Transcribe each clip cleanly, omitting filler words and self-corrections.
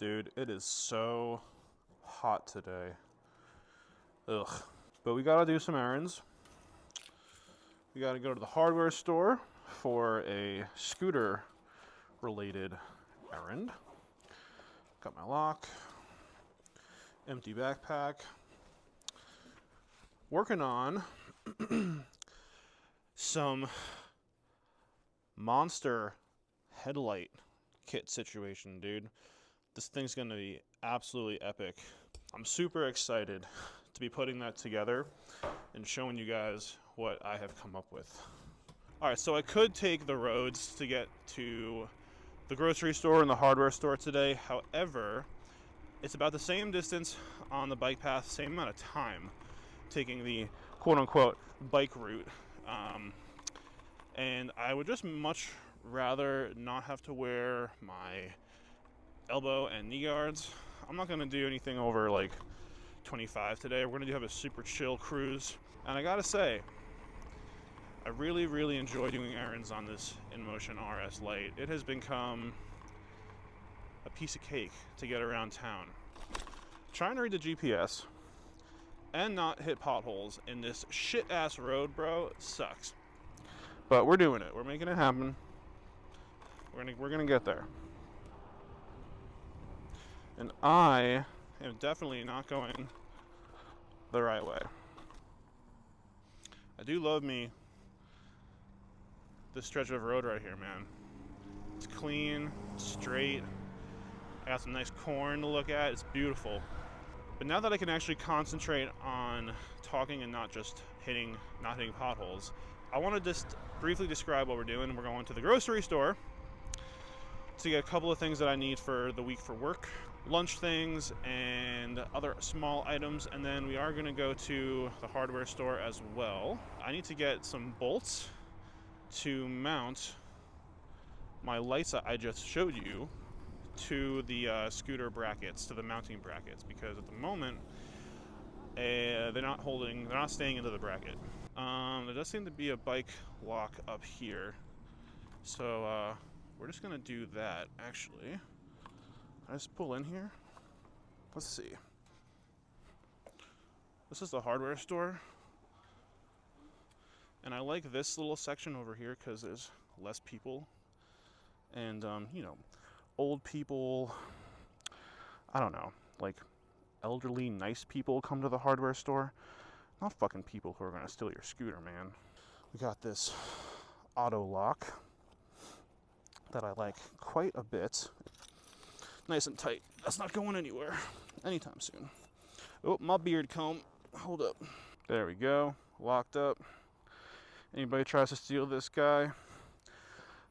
Dude, it is so hot today. Ugh. But we gotta do some errands. We gotta go to the hardware store for a scooter related errand. Got my lock, empty backpack. Working on some monster headlight kit situation, dude. This thing's gonna be absolutely epic. I'm super excited to be putting that together and showing you guys what I have come up with. All right, so I could take the roads to get to the grocery store and the hardware store today. However, it's about the same distance on the bike path, same amount of time taking the quote-unquote bike route. And I would just much rather not have to wear my elbow and knee guards. I'm not gonna do anything over like 25 today. We're gonna have a super chill cruise. And I gotta say, I really enjoy doing errands on this Inmotion RS Lite. It has become a piece of cake to get around town. Trying to read the GPS and not hit potholes in this shit-ass road, bro, sucks. But we're doing it. We're making it happen. We're gonna get there. And I am definitely not going the right way. I do love me this stretch of road right here, man. It's clean, straight. I got some nice corn to look at. It's beautiful. But now that I can actually concentrate on talking and not hitting potholes, I want to just briefly describe what we're doing. We're going to the grocery store to get a couple of things that I need for the week for work, lunch things and other small items, and then we are going to go to the hardware store as well. I need to get some bolts to mount my lights that I just showed you to the scooter brackets, to the mounting brackets, because at the moment they're not staying into the bracket. There does seem to be a bike lock up here, so we're just gonna do that. Actually, I just pull in here. Let's see. This is the hardware store, and I like this little section over here because there's less people, and old people, I don't know, like elderly, nice people come to the hardware store. Not fucking people who are gonna steal your scooter, man. We got this auto lock that I like quite a bit. Nice and tight. That's not going anywhere anytime soon. Oh, my beard comb. Hold up. There we go. Locked up. Anybody tries to steal this guy,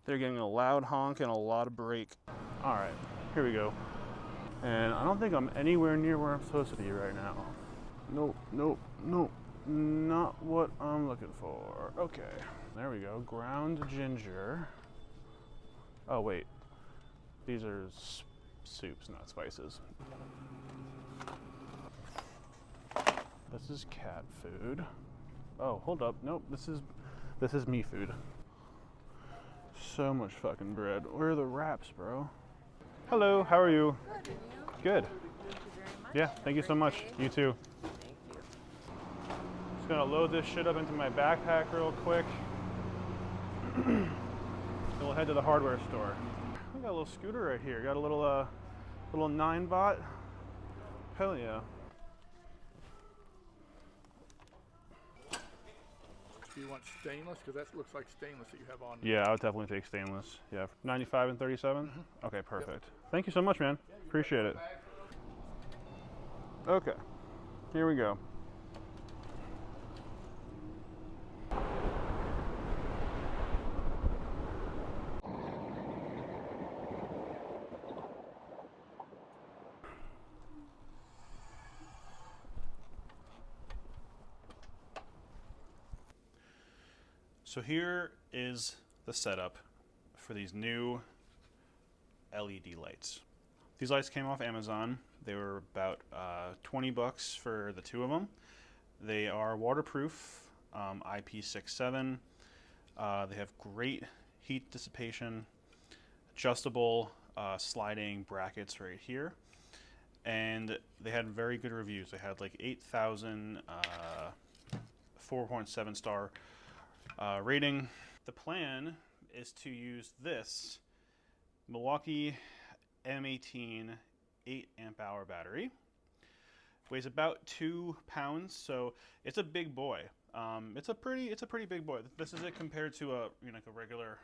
they're getting a loud honk and a lot of brake. All right, here we go. And I don't think I'm anywhere near where I'm supposed to be right now. Nope, not what I'm looking for. Okay, there we go. Ground ginger. Oh wait, these are soups, not spices. This is cat food. Oh, hold up. Nope, this is me food. So much fucking bread. Where are the wraps, bro? Hello, how are you? Good, and you? Good. Thank you very much. Yeah, thank you so much. Day. You too. Thank you. Just gonna load this shit up into my backpack real quick. Then we'll head to the hardware store. I got a little scooter right here. Got a little 9-bot. Hell yeah. Do you want stainless? Because that looks like stainless that you have on. Yeah, I would definitely take stainless. Yeah, 95 and 37? Mm-hmm. Okay, perfect. Yep. Thank you so much, man. Appreciate it. Okay, here we go. So here is the setup for these new LED lights. These lights came off Amazon. They were about $20 for the two of them. They are waterproof, IP67. They have great heat dissipation, adjustable sliding brackets right here. And they had very good reviews. They had like 8,000, 4.7 star rating. The plan is to use this Milwaukee M18 8 amp hour battery. Weighs about 2 pounds, so it's a big boy. It's a pretty big boy. This is it compared to a like a regular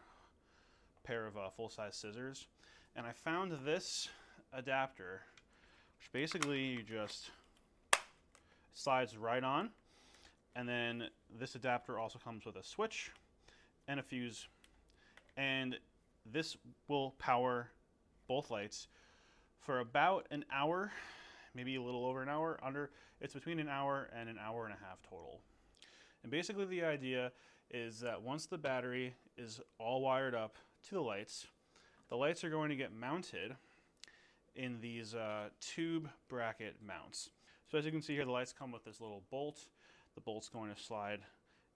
pair of full-size scissors. And I found this adapter, which basically you just slides right on, and then this adapter also comes with a switch and a fuse, and this will power both lights for about an hour, maybe a little over an hour. It's between an hour and an hour and a half total. And basically the idea is that once the battery is all wired up to the lights are going to get mounted in these tube bracket mounts. So as you can see here, the lights come with this little bolt. The bolt's going to slide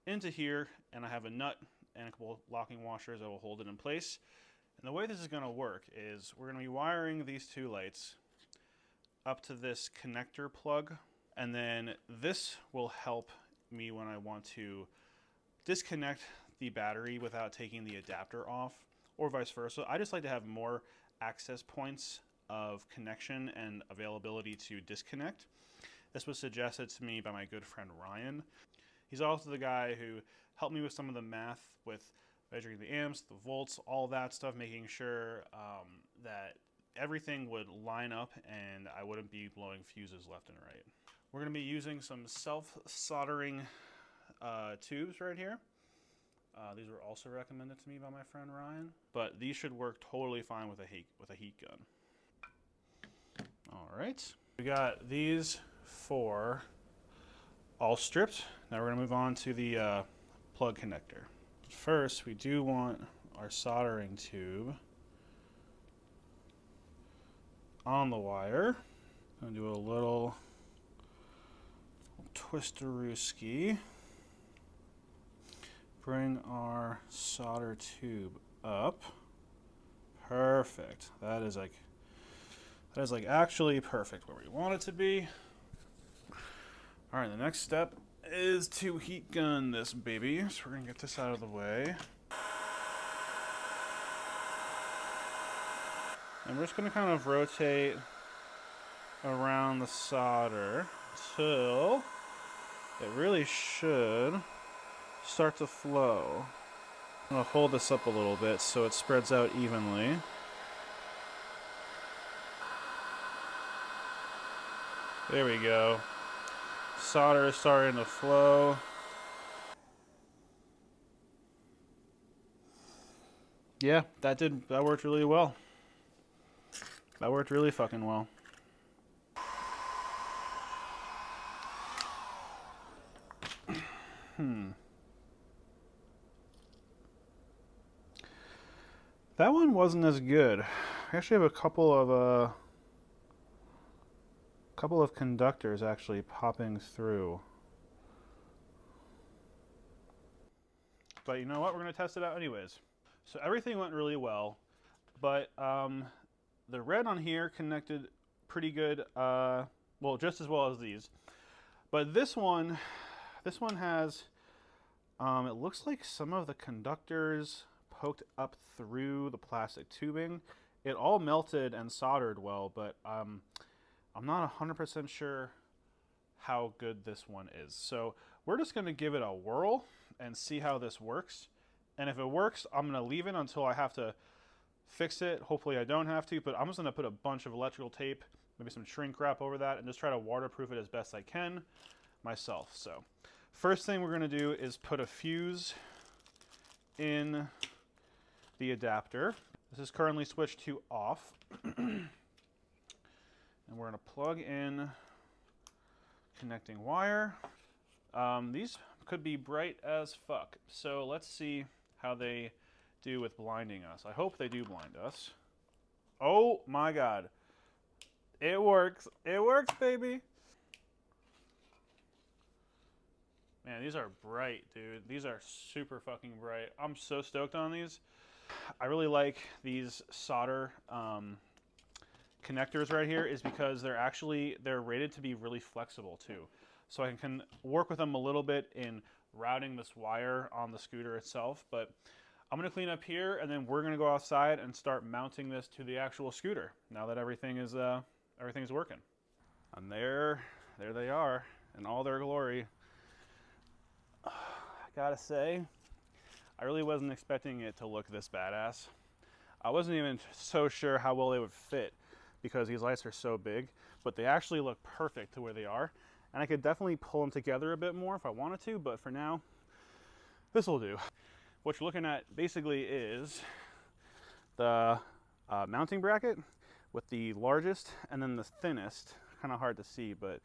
into here, and I have a nut and a couple locking washers that will hold it in place. And the way this is going to work is we're going to be wiring these two lights up to this connector plug, and then this will help me when I want to disconnect the battery without taking the adapter off, or vice versa. I just like to have more access points of connection and availability to disconnect. This was suggested to me by my good friend Ryan. He's also the guy who helped me with some of the math with measuring the amps, the volts, all that stuff, making sure that everything would line up and I wouldn't be blowing fuses left and right. We're going to be using some self-soldering tubes right here. These were also recommended to me by my friend Ryan, but these should work totally fine with a heat gun. All right, we got these 4 all stripped. Now we're going to move on to the plug connector. First, we do want our soldering tube on the wire. I'm going to do a little twisterooski. Bring our solder tube up. Perfect. That is like actually perfect where we want it to be. All right, the next step is to heat gun this baby. So we're gonna get this out of the way. And we're just gonna kind of rotate around the solder until it really should start to flow. I'm gonna hold this up a little bit so it spreads out evenly. There we go. Solder is starting to flow. Yeah, that worked really well. That worked really fucking well. That one wasn't as good. I actually have a couple of conductors actually popping through. But you know what? We're going to test it out anyways. So everything went really well, but the red on here connected pretty good, well, just as well as these. But this one has, it looks like some of the conductors poked up through the plastic tubing. It all melted and soldered well, but I'm not 100% sure how good this one is. So we're just going to give it a whirl and see how this works. And if it works, I'm going to leave it until I have to fix it. Hopefully I don't have to, but I'm just going to put a bunch of electrical tape, maybe some shrink wrap over that, and just try to waterproof it as best I can myself. So first thing we're going to do is put a fuse in the adapter. This is currently switched to off. And we're going to plug in connecting wire. These could be bright as fuck. So let's see how they do with blinding us. I hope they do blind us. Oh my God. It works. It works, baby. Man, these are bright, dude. These are super fucking bright. I'm so stoked on these. I really like these solder connectors right here is because they're rated to be really flexible too. So I can work with them a little bit in routing this wire on the scooter itself, but I'm gonna clean up here and then we're gonna go outside and start mounting this to the actual scooter now that everything's working. And there they are in all their glory. I gotta say, I really wasn't expecting it to look this badass. I wasn't even so sure how well they would fit because these lights are so big, but they actually look perfect to where they are. And I could definitely pull them together a bit more if I wanted to, but for now, this will do. What you're looking at basically is the mounting bracket with the largest and then the thinnest, kind of hard to see, but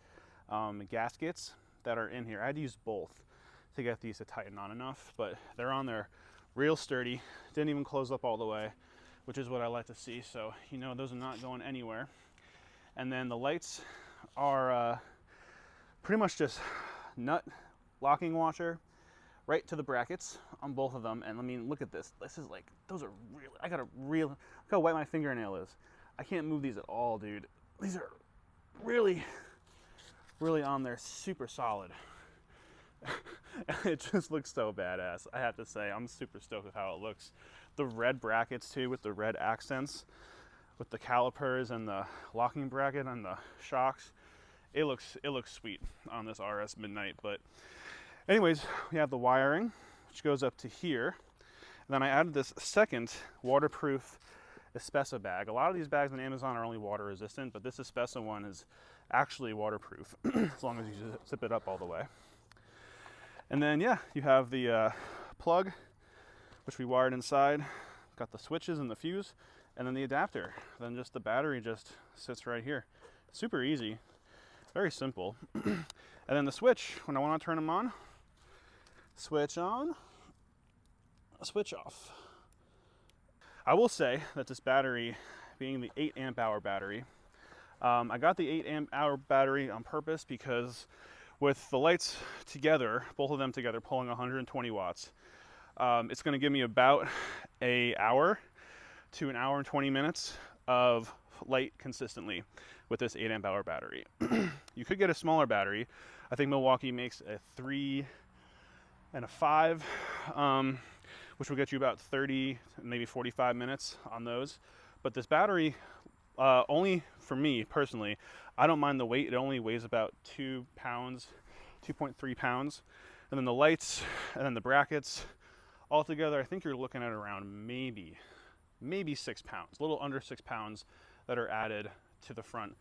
gaskets that are in here. I had to use both to get these to tighten on enough, but they're on there real sturdy, didn't even close up all the way, which is what I like to see. So, you know, those are not going anywhere. And then the lights are pretty much just nut locking washer right to the brackets on both of them. And I mean, look at this. This is like, those are real, look how white my fingernail is. I can't move these at all, dude. These are really on there, super solid. It just looks so badass. I have to say, I'm super stoked with how it looks. The red brackets too, with the red accents, with the calipers and the locking bracket and the shocks. It looks sweet on this RS Midnight. But anyways, we have the wiring, which goes up to here. And then I added this second waterproof Espessa bag. A lot of these bags on Amazon are only water resistant, but this Espessa one is actually waterproof as long as you zip it up all the way. And then, yeah, you have the plug, which we wired inside, got the switches and the fuse, and then the adapter. Then just the battery just sits right here. Super easy, very simple. And then the switch, when I want to turn them on, switch on, switch off. I will say that this battery, being the 8 amp hour battery, I got the 8 amp hour battery on purpose because with the lights together, both of them together, pulling 120 watts, it's going to give me about an hour to an hour and 20 minutes of light consistently with this 8 amp hour battery. You could get a smaller battery. I think Milwaukee makes a 3 and a 5, which will get you about 30, maybe 45 minutes on those. But this battery, only for me personally, I don't mind the weight. It only weighs about 2 pounds, 2.3 pounds. And then the lights and then the brackets all together, I think you're looking at around maybe 6 pounds, a little under 6 pounds that are added to the front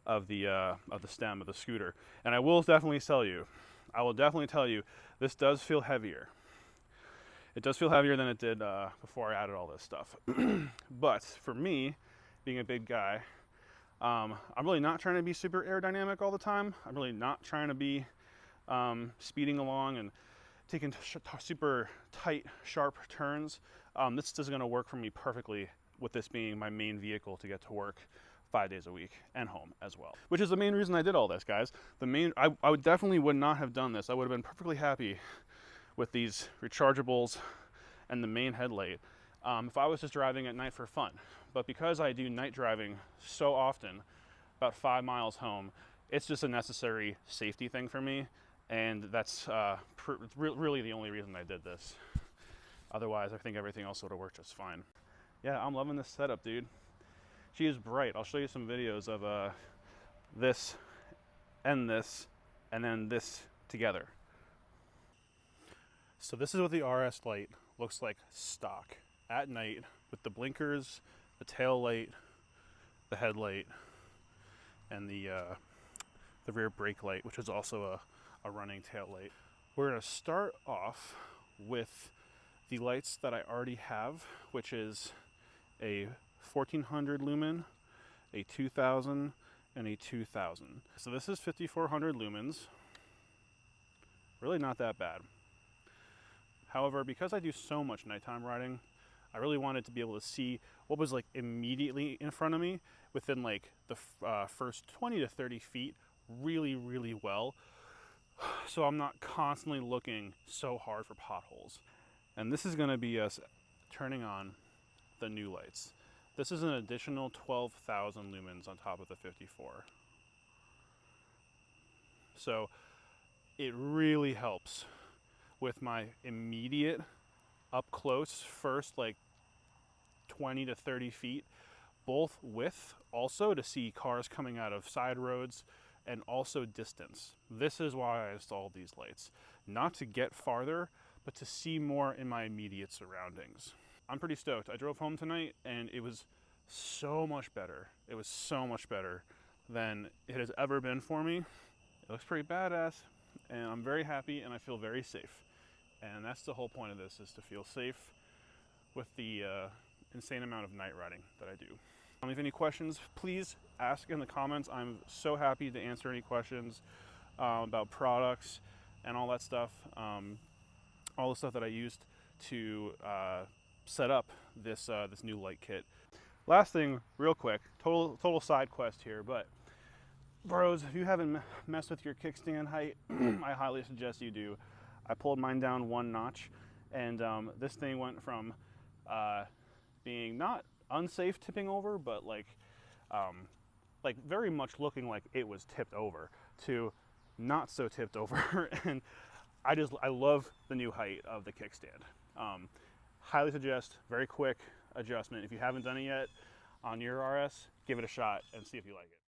of the stem of the scooter. And I will definitely tell you, this does feel heavier. It does feel heavier than it did before I added all this stuff. But for me, being a big guy, I'm really not trying to be super aerodynamic all the time. I'm really not trying to be speeding along and taking super tight, sharp turns. This is going to work for me perfectly with this being my main vehicle to get to work 5 days a week and home as well. Which is the main reason I did all this, guys. I would definitely would not have done this. I would have been perfectly happy with these rechargeables and the main headlight if I was just driving at night for fun. But because I do night driving so often, about 5 miles home, it's just a necessary safety thing for me. And that's really the only reason I did this. Otherwise, I think everything else would have worked just fine. Yeah, I'm loving this setup, dude. She is bright. I'll show you some videos of this, and then this together. So this is what the RS Lite looks like stock at night with the blinkers, the tail light, the headlight, and the rear brake light, which is also a running tail light. We're going to start off with the lights that I already have, which is a 1400 lumen, a 2000, and a 2000. So this is 5400 lumens. Really not that bad. However, because I do so much nighttime riding, I really wanted to be able to see what was like immediately in front of me within like the first 20 to 30 feet really well. So I'm not constantly looking so hard for potholes. And this is going to be us turning on the new lights. This is an additional 12,000 lumens on top of the 54. So it really helps with my immediate up close first like 20 to 30 feet, both width also to see cars coming out of side roads and also distance. This is why I installed these lights. Not to get farther, but to see more in my immediate surroundings. I'm pretty stoked. I drove home tonight and it was so much better. It was so much better than it has ever been for me. It looks pretty badass and I'm very happy and I feel very safe. And that's the whole point of this, is to feel safe with the insane amount of night riding that I do. If you have any questions, please ask in the comments. I'm so happy to answer any questions about products and all that stuff. All the stuff that I used to set up this this new light kit. Last thing, real quick, total side quest here, but bros, if you haven't messed with your kickstand height, I highly suggest you do. I pulled mine down 1 notch, and this thing went from being not unsafe tipping over, but like very much looking like it was tipped over, to not so tipped over. And I love the new height of the kickstand. Highly suggest, very quick adjustment. If you haven't done it yet on your RS, give it a shot and see if you like it.